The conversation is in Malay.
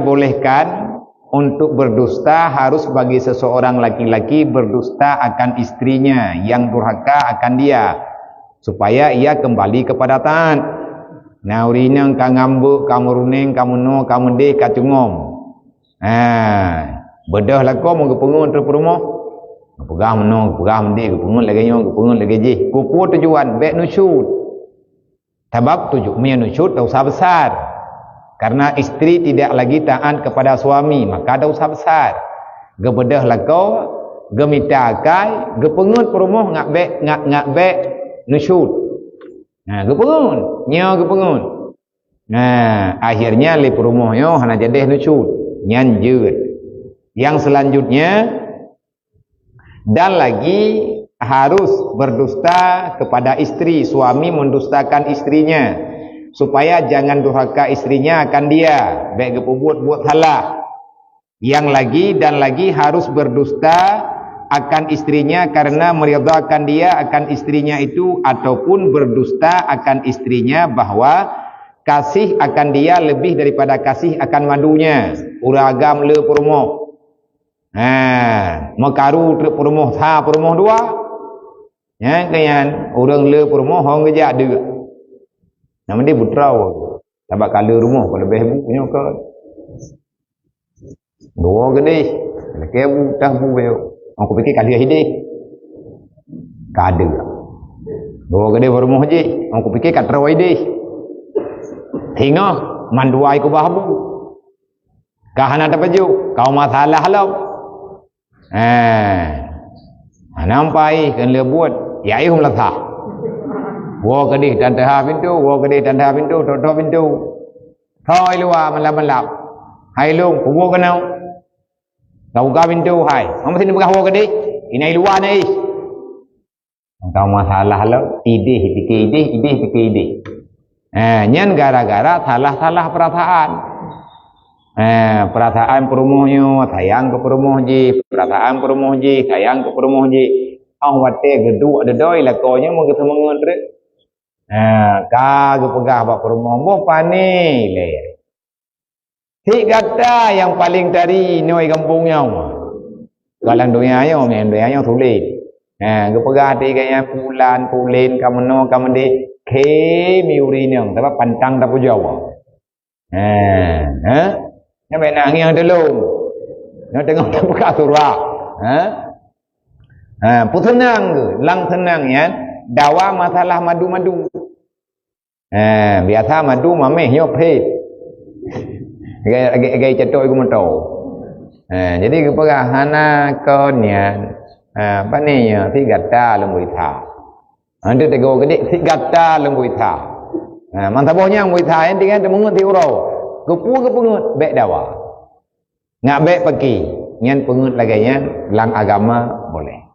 dibolehkan untuk berdusta harus bagi seseorang laki-laki berdusta akan istrinya yang durhaka akan dia, supaya ia kembali kepada taat. Nah, urinang ka ngambuk, kamu runing, kamu no, kamu deh, kacungom. Bedah lah kau mau kepengun terus rumah. Pegang no, pegang deh, kepengun lagi nyo, kepengun lagi je. Kupu tujuan bek nusyud. Sebab tujuannya nusyud dosa besar. Karena istri tidak lagi taat kepada suami, maka dosa besar. Gebedah lah kau, gemita kai, gepengun rumah ngak bek nusyud. Nah, gepengun, nyo gepengun. Nah, akhirnya li rumahnya hana jadi nusyud, nyanjut. Yang selanjutnya dan lagi harus berdusta kepada istri, suami mendustakan istrinya supaya jangan durhaka istrinya akan dia, baik buat salah. Yang lagi dan lagi harus berdusta akan istrinya karena meridhakan dia akan istrinya itu, ataupun berdusta akan istrinya bahwa kasih akan dia lebih daripada kasih akan madunya. Uragam le perumoh. Mekaru truk perumoh sa perumoh dua. Ya, kayan orang le perumoh hong gejak dia. Nama dia butrau. Sebab kala rumah kalau lebih punya ke. Dua gede. Laki bu dah bu beo. Aku fikir kali hidup. Kada. Dua gede perumoh je. Aku fikir kat rawai deh. Tengok manduai ku bahabu. Kahana dapat ju. Kau masalah halau. Nampai kan le buat. Ya ihum latah. Wo kedih dan dah pintu, wo kedih dan dah pintu, toto pintu. Thoi luar melap-melap. Hai lung, wo kenau. Kau buka pintu hai. Kamu sini buka wo kedih. Ini luar ni. Kau masalah lo, idih fikir idih. Nyan gara-gara salah-salah perasaan. Perasaan perumohnya sayang ke perumoh je, perasaan perumoh je sayang ke perumoh je. Ang wate gedu ada doi lah konya mau ketemengan trek. Ka ge pegah bak perumoh mo pani le. Ti kata yang paling dari noi kampungnya. Galang doyanya men doyanya tulis. Ge pegah ti kaya pulan pulin kamono kamende ke miurinyang tapi pantang tak pujawa. Yang benar yang delung. Yang tengok tak buka surah. Putenang ke, lang tenang ya. Dawa masalah madu-madu. Biasa madu mameh nyop he. Gai cetok iku meto. Jadi kepada hana konnya apa ni ya, tigata lembuita. Anda tego gede tigata lembuita. Mantabohnya lembuita yang tinggal temungut ti urau. Kepungut bek dawa. Ngak bek pergi. Nyan pengut lagi lang agama boleh.